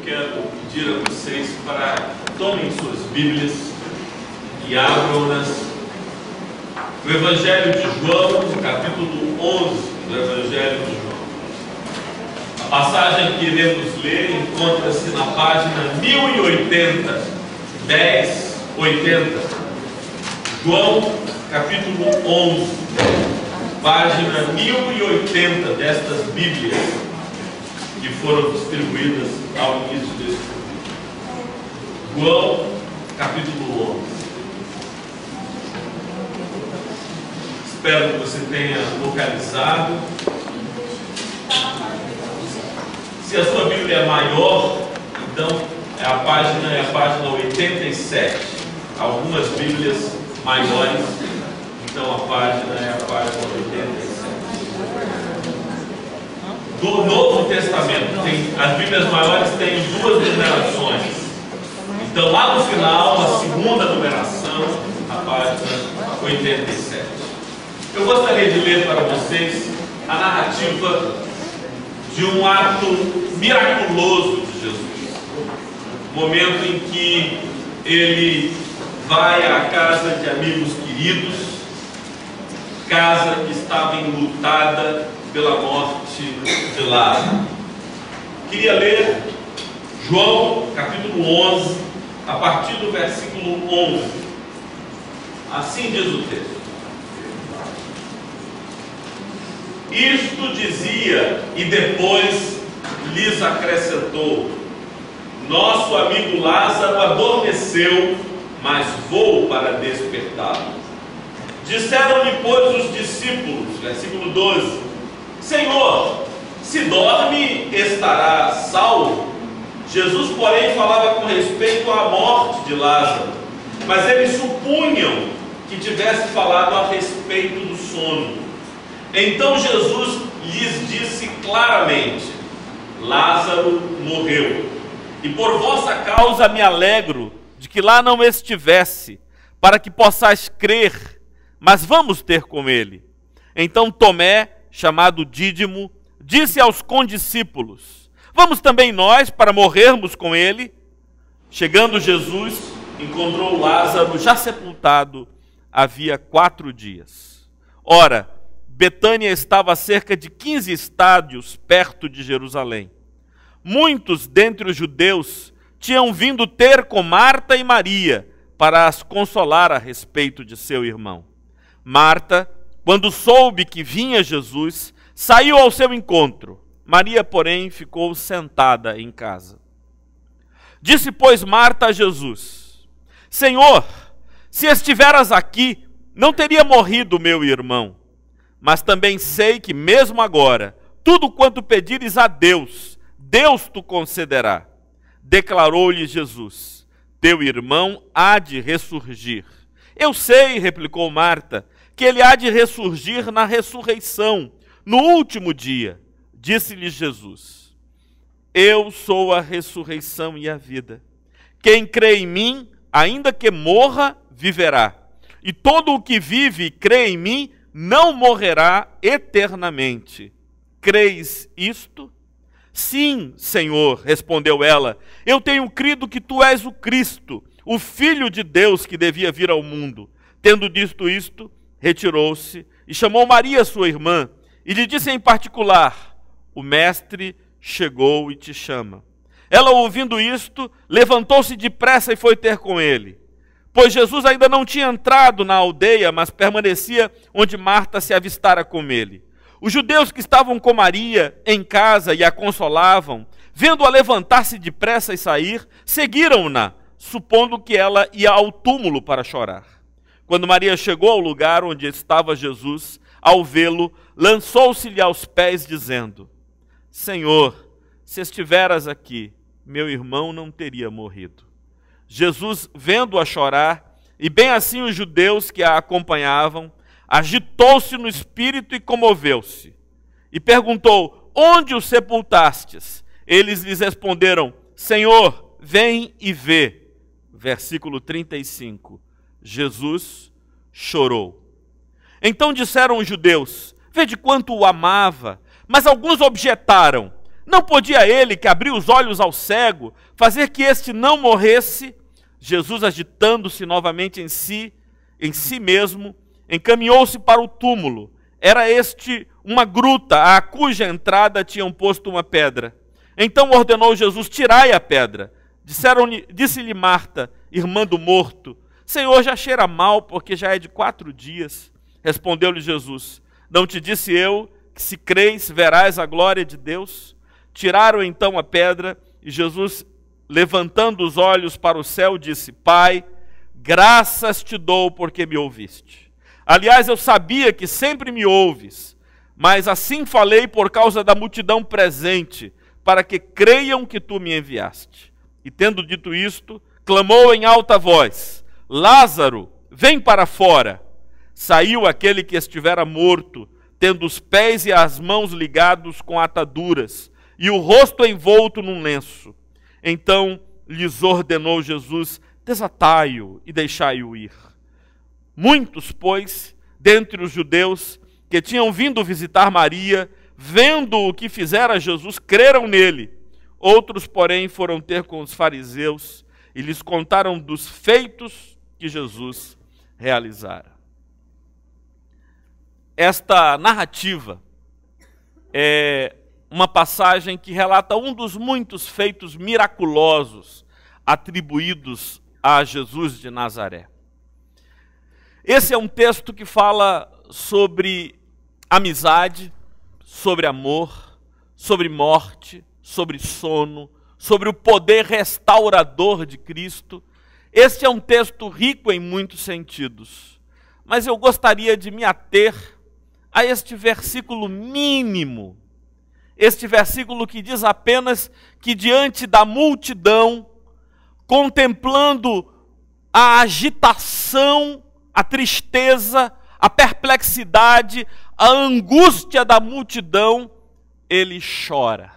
quero pedir a vocês para tomem suas Bíblias e abram-nas no Evangelho de João, no capítulo 11 do Evangelho de João. A passagem que iremos ler encontra-se na página 1080, 1080. João, capítulo 11, página 1080 destas Bíblias que foram distribuídas ao início deste culto. João, capítulo 11. Espero que você tenha localizado. Se a sua Bíblia é maior, então a página 87. Algumas Bíblias maiores, então a página é a página 87. Do Novo Testamento, as Bíblias maiores têm duas numerações. Então lá no final, a segunda numeração, a página 87. Eu gostaria de ler para vocês a narrativa de um ato miraculoso de Jesus. O momento em que ele vai à casa de amigos queridos, casa que estava enlutada pela morte de Lázaro. Queria ler João, capítulo 11, a partir do versículo 11. Assim diz o texto. Isto dizia e depois lhes acrescentou: nosso amigo Lázaro adormeceu, mas vou para despertá-lo. Disseram-lhe, pois, os discípulos, versículo 12: Senhor, se dorme, estará salvo. Jesus, porém, falava com respeito à morte de Lázaro, mas eles supunham que tivesse falado a respeito do sono. Então Jesus lhes disse claramente: Lázaro morreu, e por vossa causa me alegro de que lá não estivesse, para que possais crer, mas vamos ter com ele. Então Tomé, chamado Dídimo, disse aos condiscípulos: vamos também nós para morrermos com ele? Chegando Jesus, encontrou Lázaro já sepultado havia 4 dias. Ora, Betânia estava a cerca de 15 estádios perto de Jerusalém. Muitos dentre os judeus tinham vindo ter com Marta e Maria para as consolar a respeito de seu irmão. Marta, quando soube que vinha Jesus, saiu ao seu encontro. Maria, porém, ficou sentada em casa. Disse, pois, Marta a Jesus: Senhor, se estiveras aqui, não teria morrido meu irmão. Mas também sei que mesmo agora, tudo quanto pedires a Deus, Deus te concederá. Declarou-lhe Jesus: teu irmão há de ressurgir. Eu sei, replicou Marta, que ele há de ressurgir na ressurreição, no último dia. Disse-lhe Jesus: eu sou a ressurreição e a vida. Quem crê em mim, ainda que morra, viverá. E todo o que vive e crê em mim, não morrerá eternamente. Creis isto? Sim, Senhor, respondeu ela. Eu tenho crido que tu és o Cristo, o Filho de Deus que devia vir ao mundo. Tendo dito isto, retirou-se e chamou Maria, sua irmã, e lhe disse em particular: o mestre chegou e te chama. Ela, ouvindo isto, levantou-se depressa e foi ter com ele. Pois Jesus ainda não tinha entrado na aldeia, mas permanecia onde Marta se avistara com ele. Os judeus que estavam com Maria em casa e a consolavam, vendo-a levantar-se depressa e sair, seguiram-na, supondo que ela ia ao túmulo para chorar. Quando Maria chegou ao lugar onde estava Jesus, ao vê-lo, lançou-se-lhe aos pés, dizendo: Senhor, se estiveras aqui, meu irmão não teria morrido. Jesus, vendo-a chorar, e bem assim os judeus que a acompanhavam, agitou-se no espírito e comoveu-se. E perguntou: onde o sepultastes? Eles lhes responderam: Senhor, vem e vê. Versículo 35. Jesus chorou. Então disseram os judeus: vede quanto o amava. Mas alguns objetaram: Não podia ele, que abriu os olhos ao cego, fazer que este não morresse? Jesus, agitando-se novamente em si mesmo, encaminhou-se para o túmulo. Era este uma gruta, a cuja entrada tinham posto uma pedra. Então ordenou Jesus: tirai a pedra. Disse-lhe Marta, irmã do morto: Senhor, já cheira mal, porque já é de 4 dias. Respondeu-lhe Jesus: não te disse eu que, se creis, verás a glória de Deus? Tiraram então a pedra, e Jesus, levantando os olhos para o céu, disse: Pai, graças te dou porque me ouviste. Aliás, eu sabia que sempre me ouves, mas assim falei por causa da multidão presente, para que creiam que tu me enviaste. E tendo dito isto, clamou em alta voz: Lázaro, vem para fora. Saiu aquele que estivera morto, tendo os pés e as mãos ligados com ataduras, e o rosto envolto num lenço. Então lhes ordenou Jesus: desatai-o e deixai-o ir. Muitos, pois, dentre os judeus que tinham vindo visitar Maria, vendo o que fizera Jesus, creram nele. Outros, porém, foram ter com os fariseus e lhes contaram dos feitos que Jesus realizara. Esta narrativa é uma passagem que relata um dos muitos feitos miraculosos atribuídos a Jesus de Nazaré. Esse é um texto que fala sobre amizade, sobre amor, sobre morte, sobre sono, sobre o poder restaurador de Cristo. Este é um texto rico em muitos sentidos, mas eu gostaria de me ater a este versículo mínimo, este versículo que diz apenas que diante da multidão, contemplando a agitação, a tristeza, a perplexidade, a angústia da multidão, ele chora.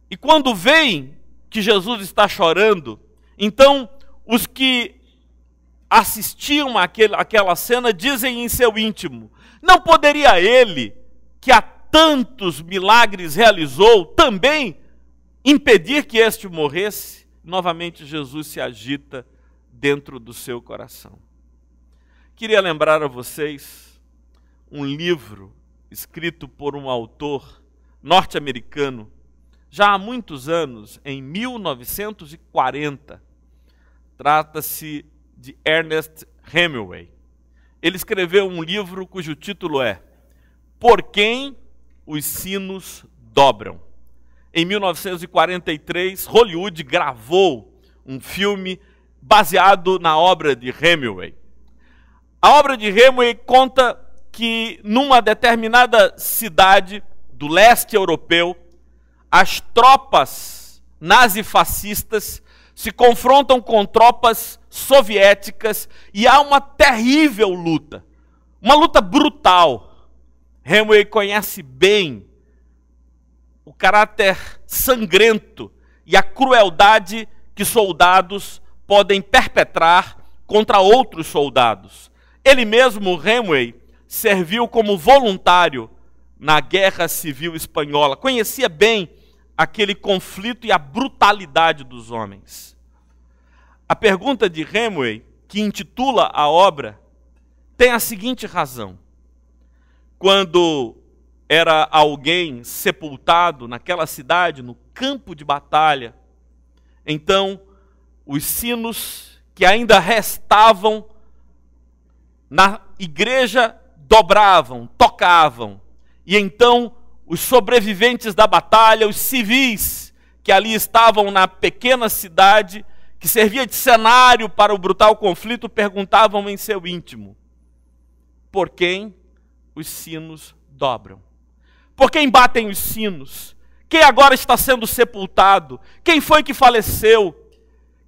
E quando veem que Jesus está chorando, então os que assistiam àquela cena dizem em seu íntimo: não poderia ele, que há tantos milagres realizou, também impedir que este morresse? Novamente Jesus se agita dentro do seu coração. Queria lembrar a vocês um livro escrito por um autor norte-americano, já há muitos anos, em 1940. Trata-se de Ernest Hemingway. Ele escreveu um livro cujo título é Por Quem os Sinos Dobram. Em 1943, Hollywood gravou um filme baseado na obra de Hemingway. A obra de Hemingway conta que numa determinada cidade do leste europeu, as tropas nazifascistas se confrontam com tropas soviéticas e há uma terrível luta, uma luta brutal. Hemingway conhece bem o caráter sangrento e a crueldade que soldados podem perpetrar contra outros soldados. Ele mesmo, Hemingway, serviu como voluntário na Guerra Civil Espanhola. Conhecia bem aquele conflito e a brutalidade dos homens. A pergunta de Hemingway, que intitula a obra, tem a seguinte razão: quando era alguém sepultado naquela cidade, no campo de batalha, então os sinos que ainda restavam na igreja dobravam, tocavam, e então os sobreviventes da batalha, os civis que ali estavam na pequena cidade, que servia de cenário para o brutal conflito, perguntavam em seu íntimo: por quem os sinos dobram? Por quem batem os sinos? Quem agora está sendo sepultado? Quem foi que faleceu?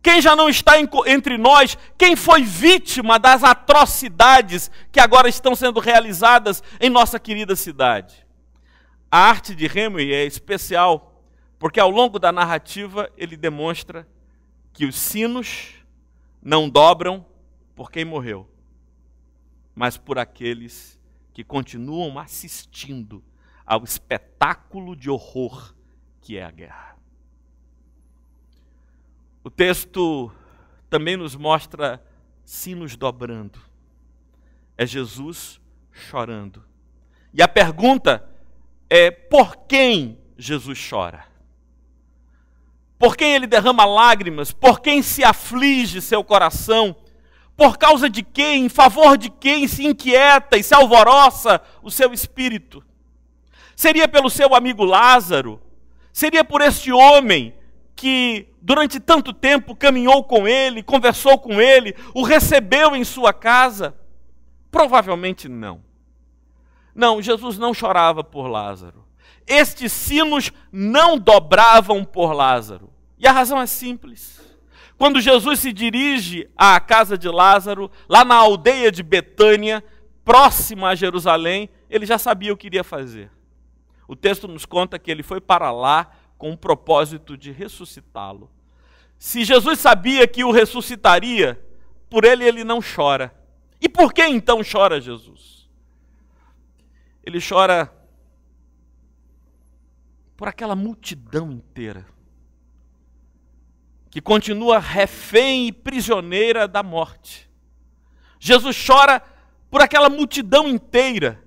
Quem já não está entre nós? Quem foi vítima das atrocidades que agora estão sendo realizadas em nossa querida cidade? A arte de Hemingway é especial, porque ao longo da narrativa ele demonstra que os sinos não dobram por quem morreu, mas por aqueles que continuam assistindo ao espetáculo de horror que é a guerra. O texto também nos mostra sinos dobrando. É Jesus chorando. E a pergunta é: por quem Jesus chora? Por quem ele derrama lágrimas? Por quem se aflige seu coração? Por causa de quem, em favor de quem se inquieta e se alvoroça o seu espírito? Seria pelo seu amigo Lázaro? Seria por este homem que durante tanto tempo caminhou com ele, conversou com ele, o recebeu em sua casa? Provavelmente não. Não, Jesus não chorava por Lázaro. Estes sinos não dobravam por Lázaro. E a razão é simples. Quando Jesus se dirige à casa de Lázaro, lá na aldeia de Betânia, próxima a Jerusalém, ele já sabia o que iria fazer. O texto nos conta que ele foi para lá com o propósito de ressuscitá-lo. Se Jesus sabia que o ressuscitaria, por ele não chora. E por que então chora Jesus? Ele chora por aquela multidão inteira que continua refém e prisioneira da morte. Jesus chora por aquela multidão inteira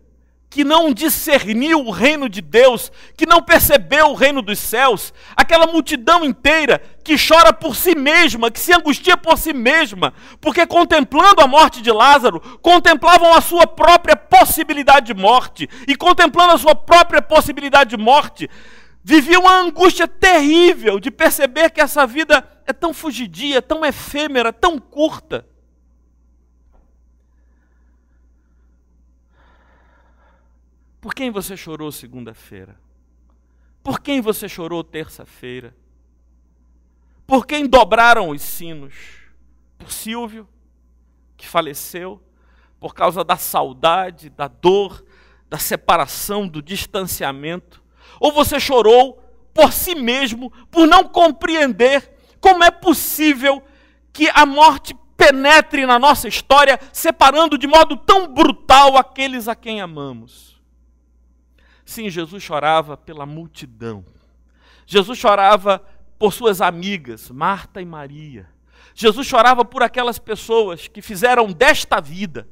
que não discerniu o reino de Deus, que não percebeu o reino dos céus, aquela multidão inteira que chora por si mesma, que se angustia por si mesma, porque contemplando a morte de Lázaro, contemplavam a sua própria possibilidade de morte, e contemplando a sua própria possibilidade de morte, viviam uma angústia terrível de perceber que essa vida é tão fugidia, tão efêmera, tão curta. Por quem você chorou segunda-feira? Por quem você chorou terça-feira? Por quem dobraram os sinos? Por Silvio, que faleceu por causa da saudade, da dor, da separação, do distanciamento? Ou você chorou por si mesmo, por não compreender como é possível que a morte penetre na nossa história, separando de modo tão brutal aqueles a quem amamos? Sim, Jesus chorava pela multidão. Jesus chorava por suas amigas, Marta e Maria. Jesus chorava por aquelas pessoas que fizeram desta vida,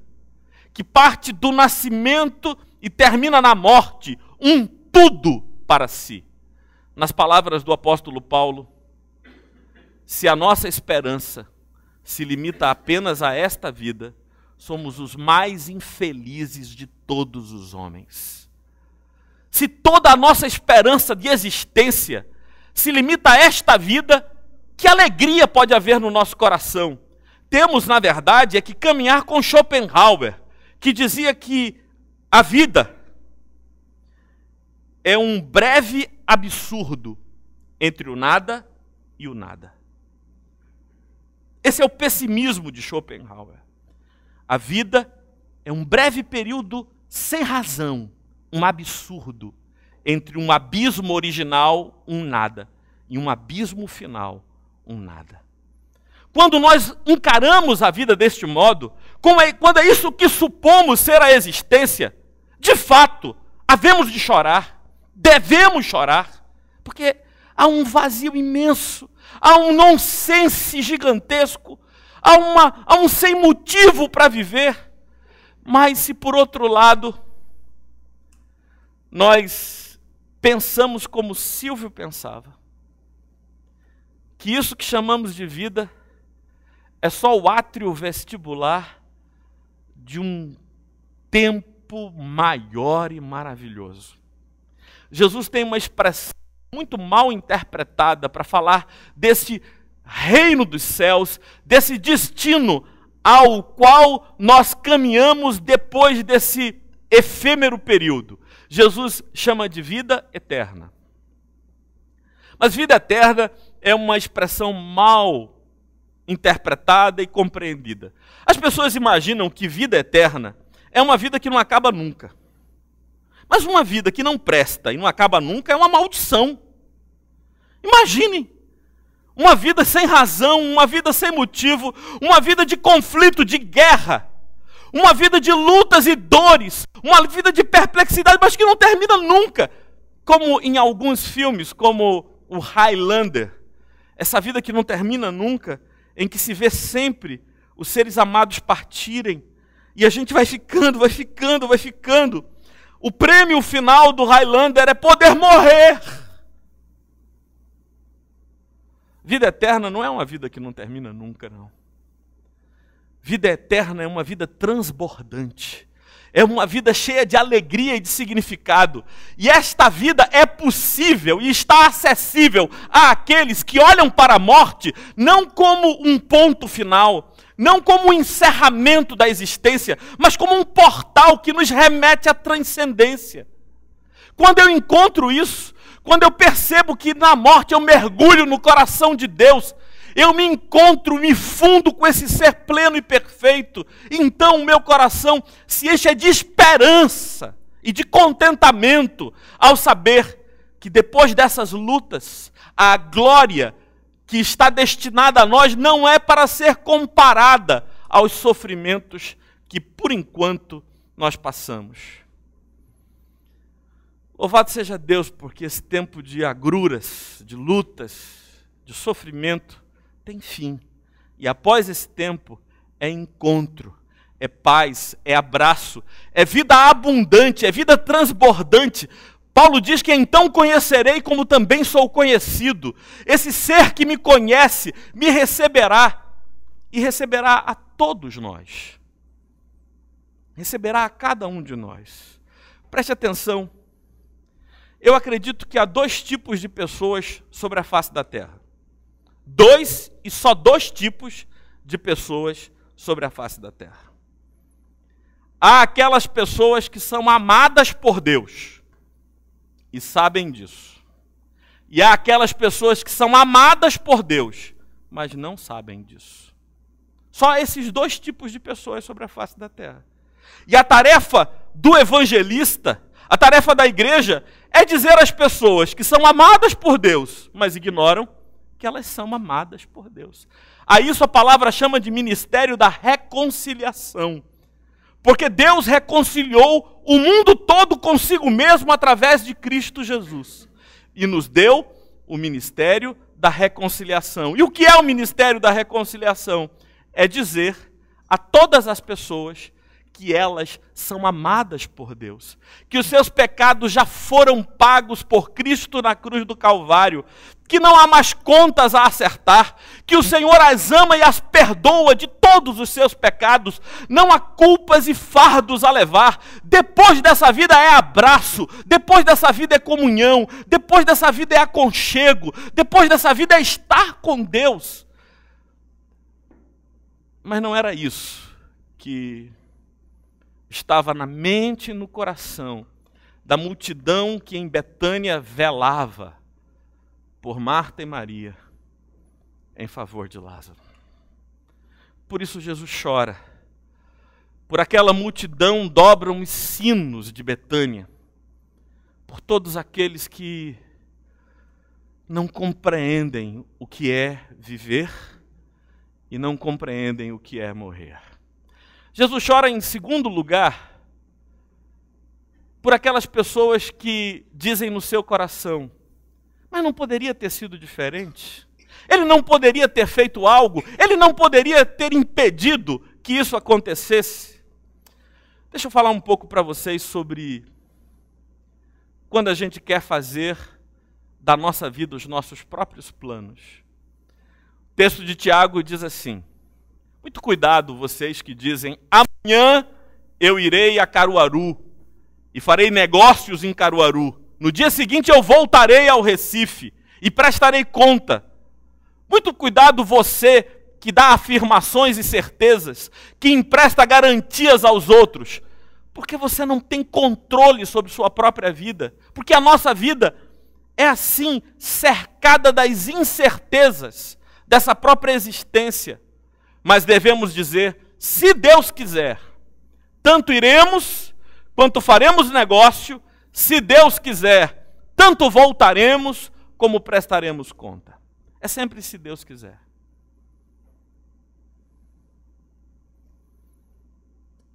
que parte do nascimento e termina na morte, um tudo para si. Nas palavras do apóstolo Paulo, se a nossa esperança se limita apenas a esta vida, somos os mais infelizes de todos os homens. Se toda a nossa esperança de existência se limita a esta vida, que alegria pode haver no nosso coração? Temos, na verdade, que caminhar com Schopenhauer, que dizia que a vida é um breve absurdo entre o nada e o nada. Esse é o pessimismo de Schopenhauer. A vida é um breve período sem razão, um absurdo, entre um abismo original, um nada, e um abismo final, um nada. Quando nós encaramos a vida deste modo, quando é isso que supomos ser a existência, de fato, havemos de chorar, devemos chorar, porque há um vazio imenso, há um nonsense gigantesco, há um sem motivo para viver. Mas se por outro lado, nós pensamos como Silvio pensava, que isso que chamamos de vida é só o átrio vestibular de um tempo maior e maravilhoso. Jesus tem uma expressão muito mal interpretada para falar desse reino dos céus, desse destino ao qual nós caminhamos depois desse efêmero período. Jesus chama de vida eterna. Mas vida eterna é uma expressão mal interpretada e compreendida. As pessoas imaginam que vida eterna é uma vida que não acaba nunca. Mas uma vida que não presta e não acaba nunca é uma maldição. Imaginem, uma vida sem razão, uma vida sem motivo, uma vida de conflito, de guerra, uma vida de lutas e dores, uma vida de perplexidade, mas que não termina nunca. Como em alguns filmes, como o Highlander, essa vida que não termina nunca, em que se vê sempre os seres amados partirem, e a gente vai ficando. O prêmio final do Highlander é poder morrer. Vida eterna não é uma vida que não termina nunca, não. Vida eterna é uma vida transbordante. É uma vida cheia de alegria e de significado. E esta vida é possível e está acessível àqueles que olham para a morte não como um ponto final, não como um encerramento da existência, mas como um portal que nos remete à transcendência. Quando eu encontro isso, quando eu percebo que na morte eu mergulho no coração de Deus, eu me encontro, me fundo com esse ser pleno e perfeito, então o meu coração se enche de esperança e de contentamento ao saber que depois dessas lutas, a glória que está destinada a nós não é para ser comparada aos sofrimentos que por enquanto nós passamos. Louvado seja Deus, porque esse tempo de agruras, de lutas, de sofrimento, tem fim. E após esse tempo, é encontro, é paz, é abraço, é vida abundante, é vida transbordante. Paulo diz que então conhecerei como também sou conhecido. Esse ser que me conhece, me receberá, e receberá a todos nós. Receberá a cada um de nós. Preste atenção. Eu acredito que há dois tipos de pessoas sobre a face da terra. Dois e só dois tipos de pessoas sobre a face da terra. Há aquelas pessoas que são amadas por Deus e sabem disso. E há aquelas pessoas que são amadas por Deus, mas não sabem disso. Só esses dois tipos de pessoas sobre a face da terra. E a tarefa do evangelista, a tarefa da igreja, é dizer às pessoas que são amadas por Deus, mas ignoram que elas são amadas por Deus. A isso a palavra chama de ministério da reconciliação. Porque Deus reconciliou o mundo todo consigo mesmo através de Cristo Jesus. E nos deu o ministério da reconciliação. E o que é o ministério da reconciliação? É dizer a todas as pessoas que elas são amadas por Deus, que os seus pecados já foram pagos por Cristo na cruz do Calvário, que não há mais contas a acertar, que o Senhor as ama e as perdoa de todos os seus pecados, não há culpas e fardos a levar. Depois dessa vida é abraço, depois dessa vida é comunhão, depois dessa vida é aconchego, depois dessa vida é estar com Deus. Mas não era isso que estava na mente e no coração da multidão que em Betânia velava por Marta e Maria em favor de Lázaro. Por isso Jesus chora. Por aquela multidão dobram os sinos de Betânia. Por todos aqueles que não compreendem o que é viver e não compreendem o que é morrer. Jesus chora em segundo lugar por aquelas pessoas que dizem no seu coração: mas não poderia ter sido diferente? Ele não poderia ter feito algo? Ele não poderia ter impedido que isso acontecesse? Deixa eu falar um pouco para vocês sobre quando a gente quer fazer da nossa vida os nossos próprios planos. O texto de Tiago diz assim: muito cuidado vocês que dizem: amanhã eu irei a Caruaru e farei negócios em Caruaru. No dia seguinte eu voltarei ao Recife e prestarei conta. Muito cuidado você que dá afirmações e certezas, que empresta garantias aos outros, porque você não tem controle sobre sua própria vida. Porque a nossa vida é assim, cercada das incertezas dessa própria existência. Mas devemos dizer: se Deus quiser, tanto iremos, quanto faremos negócio. Se Deus quiser, tanto voltaremos, como prestaremos conta. É sempre se Deus quiser.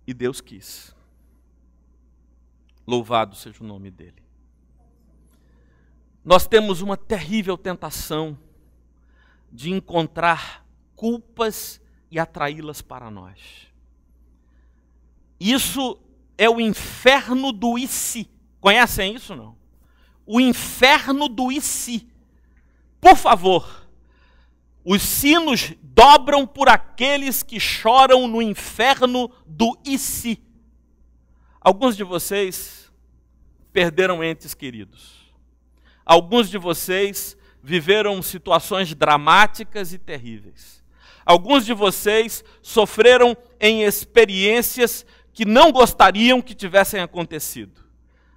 E Deus quis. Louvado seja o nome dele. Nós temos uma terrível tentação de encontrar culpas e atraí-las para nós. Isso é o inferno do e se. Conhecem isso, não? O inferno do e se. Por favor, os sinos dobram por aqueles que choram no inferno do e se. Alguns de vocês perderam entes queridos. Alguns de vocês viveram situações dramáticas e terríveis. Alguns de vocês sofreram em experiências que não gostariam que tivessem acontecido.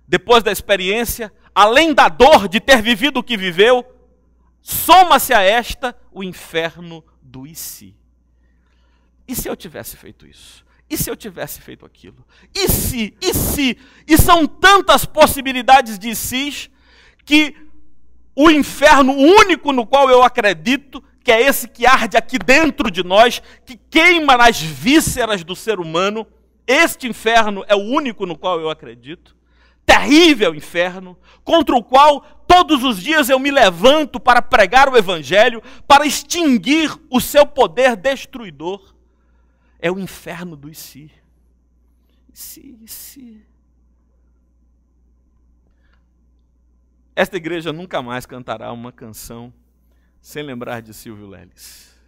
Depois da experiência, além da dor de ter vivido o que viveu, soma-se a esta o inferno do e se. E se eu tivesse feito isso? E se eu tivesse feito aquilo? E se? E se? E são tantas possibilidades de si que o inferno único no qual eu acredito, que é esse que arde aqui dentro de nós, que queima nas vísceras do ser humano, este inferno é o único no qual eu acredito, terrível inferno, contra o qual todos os dias eu me levanto para pregar o evangelho, para extinguir o seu poder destruidor. É o inferno do e se. E se, e se. Esta igreja nunca mais cantará uma canção sem lembrar de Silvio Leles.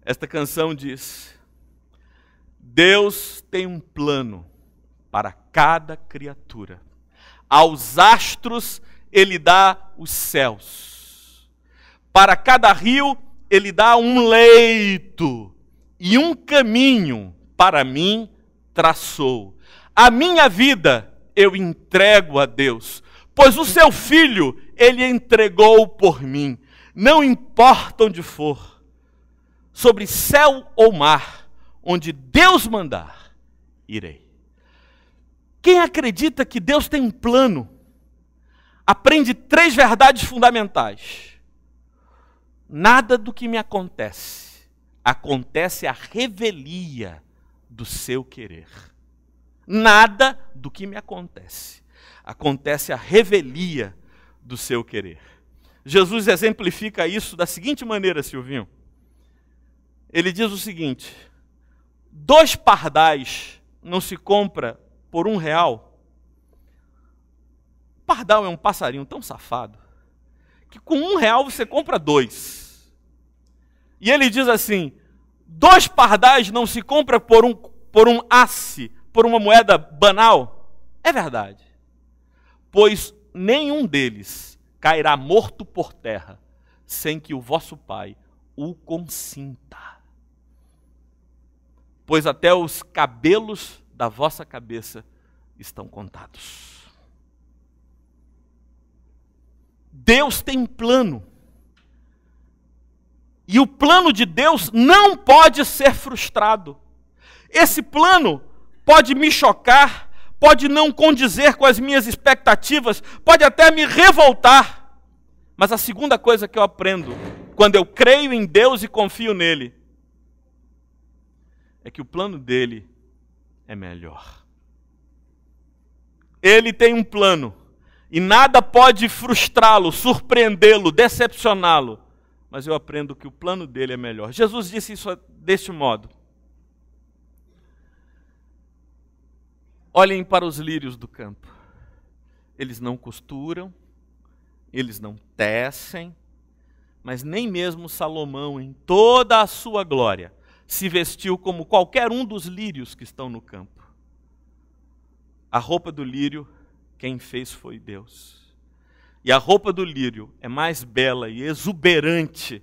Esta canção diz: Deus tem um plano para cada criatura. Aos astros Ele dá os céus. Para cada rio Ele dá um leito. E um caminho para mim traçou. A minha vida eu entrego a Deus, pois o seu Filho Ele entregou por mim. Não importa onde for, sobre céu ou mar, onde Deus mandar, irei. Quem acredita que Deus tem um plano, aprende 3 verdades fundamentais. Nada do que me acontece a revelia do seu querer. Nada do que me acontece a revelia do seu querer. Jesus exemplifica isso da seguinte maneira, Silvinho. Ele diz o seguinte: 2 pardais não se compra por R$1. Pardal é um passarinho tão safado que com R$1 você compra 2. E ele diz assim: 2 pardais não se compra por um asse, por uma moeda banal. É verdade. Pois nenhum deles cairá morto por terra, sem que o vosso Pai o consinta. Pois até os cabelos da vossa cabeça estão contados. Deus tem um plano. E o plano de Deus não pode ser frustrado. Esse plano pode me chocar, pode não condizer com as minhas expectativas, pode até me revoltar. Mas a segunda coisa que eu aprendo, quando eu creio em Deus e confio nele, é que o plano dele é melhor. Ele tem um plano, e nada pode frustrá-lo, surpreendê-lo, decepcioná-lo. Mas eu aprendo que o plano dele é melhor. Jesus disse isso deste modo: olhem para os lírios do campo. Eles não costuram, eles não tecem, mas nem mesmo Salomão, em toda a sua glória, se vestiu como qualquer um dos lírios que estão no campo. A roupa do lírio, quem fez foi Deus. E a roupa do lírio é mais bela e exuberante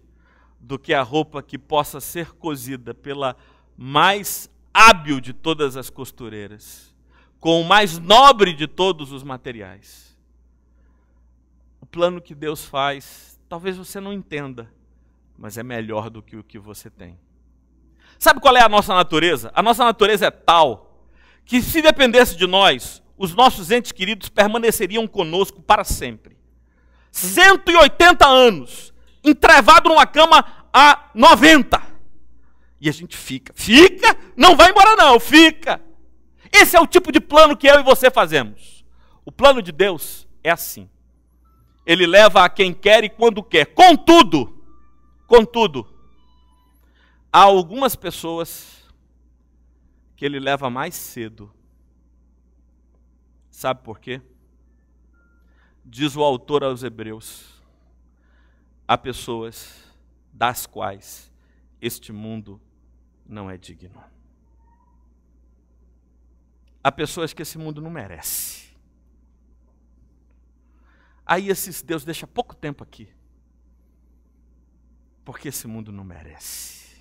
do que a roupa que possa ser cosida pela mais hábil de todas as costureiras, com o mais nobre de todos os materiais. O plano que Deus faz, talvez você não entenda, mas é melhor do que o que você tem. Sabe qual é a nossa natureza? A nossa natureza é tal que, se dependesse de nós, os nossos entes queridos permaneceriam conosco para sempre. 180 anos, entrevado numa cama há 90. E a gente fica. Fica? Não vai embora não, fica. Esse é o tipo de plano que eu e você fazemos. O plano de Deus é assim. Ele leva a quem quer e quando quer. Contudo, há algumas pessoas que ele leva mais cedo. Sabe por quê? Diz o autor aos Hebreus: há pessoas das quais este mundo não é digno. Há pessoas que esse mundo não merece. Aí Deus deixa pouco tempo aqui, porque esse mundo não merece.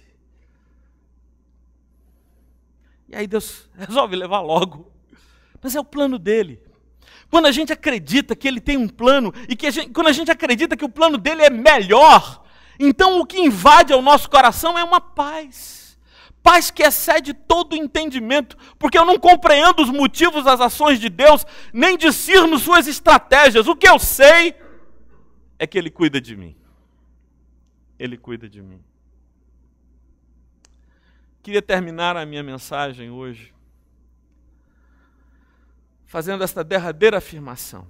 E aí Deus resolve levar logo. Mas é o plano dele. Quando a gente acredita que ele tem um plano, e quando a gente acredita que o plano dele é melhor, então o que invade ao nosso coração é uma paz. Paz que excede todo o entendimento, porque eu não compreendo os motivos das ações de Deus, nem discerno suas estratégias. O que eu sei é que Ele cuida de mim. Ele cuida de mim. Queria terminar a minha mensagem hoje fazendo esta derradeira afirmação.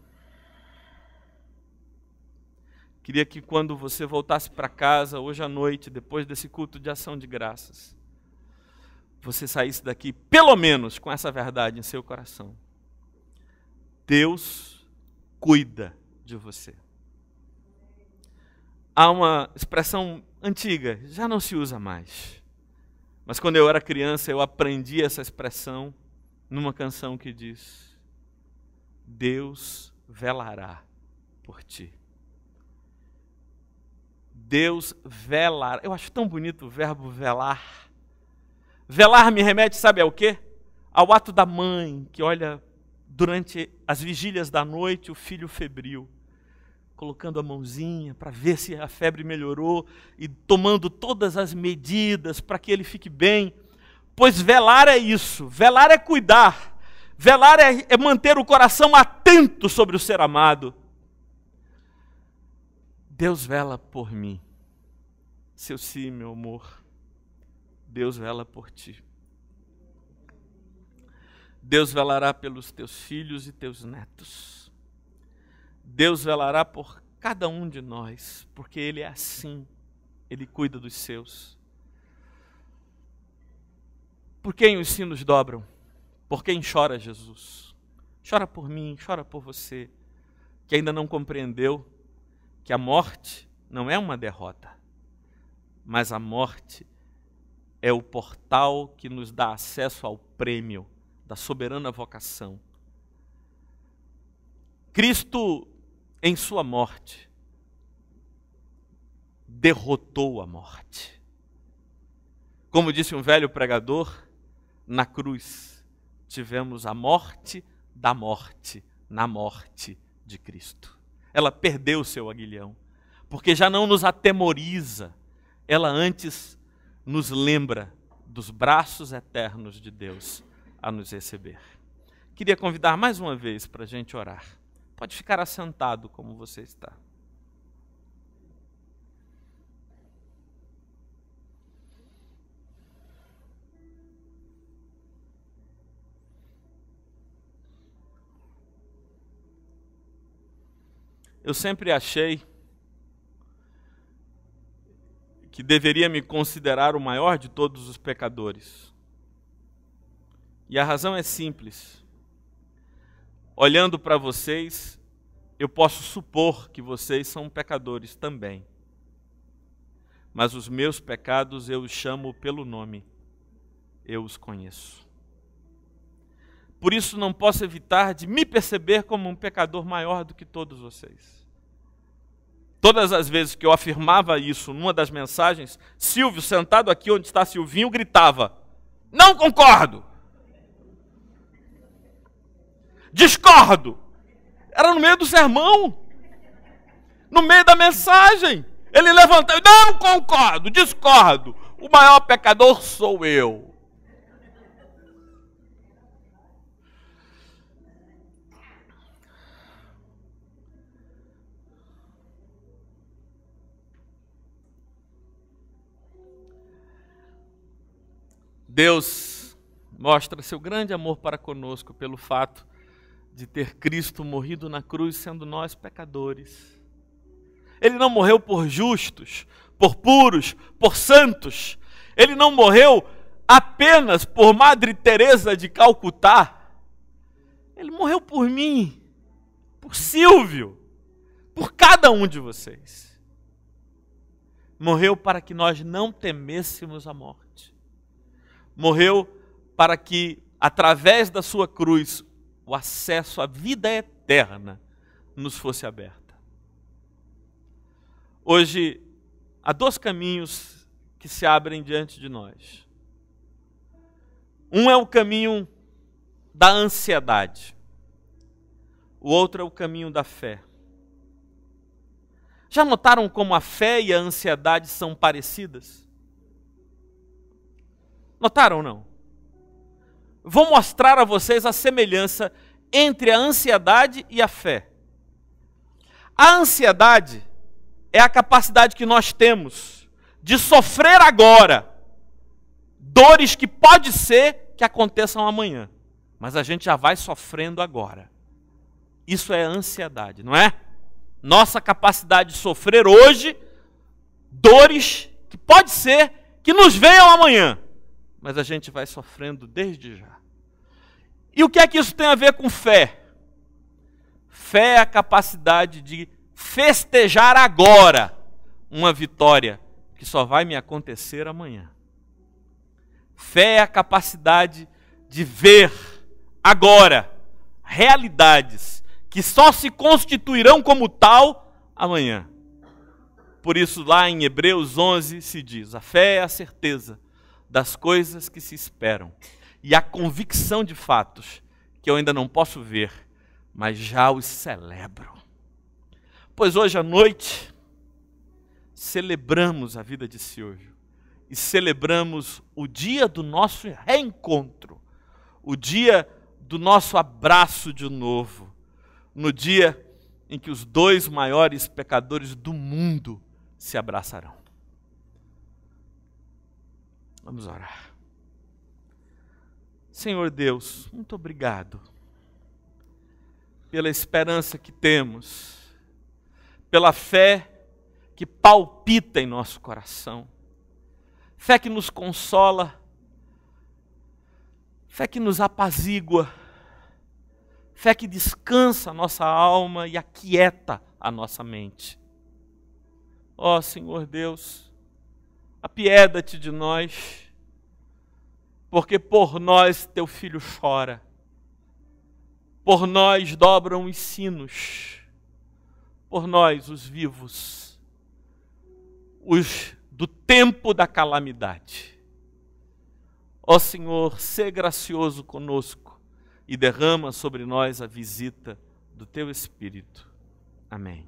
Queria que quando você voltasse para casa hoje à noite, depois desse culto de ação de graças, você saísse daqui pelo menos com essa verdade em seu coração. Deus cuida de você. Há uma expressão antiga, já não se usa mais. Mas quando eu era criança, eu aprendi essa expressão numa canção que diz: Deus velará por ti. Deus velará. Eu acho tão bonito o verbo velar. Velar me remete, sabe ao quê? Ao ato da mãe que olha durante as vigílias da noite o filho febril, colocando a mãozinha para ver se a febre melhorou e tomando todas as medidas para que ele fique bem. Pois velar é isso, velar é cuidar, velar é manter o coração atento sobre o ser amado. Deus vela por mim. Seu sim, meu amor. Deus vela por ti. Deus velará pelos teus filhos e teus netos. Deus velará por cada um de nós, porque Ele é assim. Ele cuida dos seus. Por quem os sinos dobram? Por quem chora Jesus? Chora por mim, chora por você, que ainda não compreendeu que a morte não é uma derrota, mas a morte é o portal que nos dá acesso ao prêmio da soberana vocação. Cristo, em sua morte, derrotou a morte. Como disse um velho pregador, na cruz tivemos a morte da morte na morte de Cristo. Ela perdeu seu aguilhão, porque já não nos atemoriza, ela antes nos lembra dos braços eternos de Deus a nos receber. Queria convidar mais uma vez para a gente orar. Pode ficar assentado como você está. Eu sempre achei que deveria me considerar o maior de todos os pecadores. E a razão é simples. Olhando para vocês, eu posso supor que vocês são pecadores também. Mas os meus pecados eu os chamo pelo nome. Eu os conheço. Por isso não posso evitar de me perceber como um pecador maior do que todos vocês. Todas as vezes que eu afirmava isso numa das mensagens, Silvio, sentado aqui onde está Silvinho, gritava: não concordo! Discordo! Era no meio do sermão, no meio da mensagem. Ele levantou: não concordo, discordo. O maior pecador sou eu. Deus mostra seu grande amor para conosco pelo fato de ter Cristo morrido na cruz, sendo nós pecadores. Ele não morreu por justos, por puros, por santos. Ele não morreu apenas por Madre Teresa de Calcutá. Ele morreu por mim, por Silvio, por cada um de vocês. Morreu para que nós não temêssemos a morte. Morreu para que, através da sua cruz, o acesso à vida eterna nos fosse aberto. Hoje, há dois caminhos que se abrem diante de nós. Um é o caminho da ansiedade. O outro é o caminho da fé. Já notaram como a fé e a ansiedade são parecidas? Notaram ou não? Vou mostrar a vocês a semelhança entre a ansiedade e a fé. A ansiedade é a capacidade que nós temos de sofrer agora dores que pode ser que aconteçam amanhã, mas a gente já vai sofrendo agora. Isso é ansiedade, não é? Nossa capacidade de sofrer hoje dores que pode ser que nos venham amanhã, mas a gente vai sofrendo desde já. E o que é que isso tem a ver com fé? Fé é a capacidade de festejar agora uma vitória que só vai me acontecer amanhã. Fé é a capacidade de ver agora realidades que só se constituirão como tal amanhã. Por isso lá em Hebreus 11 se diz: a fé é a certeza das coisas que se esperam e a convicção de fatos que eu ainda não posso ver, mas já os celebro. Pois hoje à noite celebramos a vida de Silvio e celebramos o dia do nosso reencontro, o dia do nosso abraço de novo, no dia em que os dois maiores pecadores do mundo se abraçarão. Vamos orar. Senhor Deus, muito obrigado pela esperança que temos, pela fé que palpita em nosso coração, fé que nos consola, fé que nos apazigua, fé que descansa a nossa alma e aquieta a nossa mente. Ó Senhor Deus, apieda-te de nós, porque por nós teu filho chora, por nós dobram os sinos, por nós, os vivos, os do tempo da calamidade. Ó Senhor, sê gracioso conosco e derrama sobre nós a visita do Teu Espírito. Amém.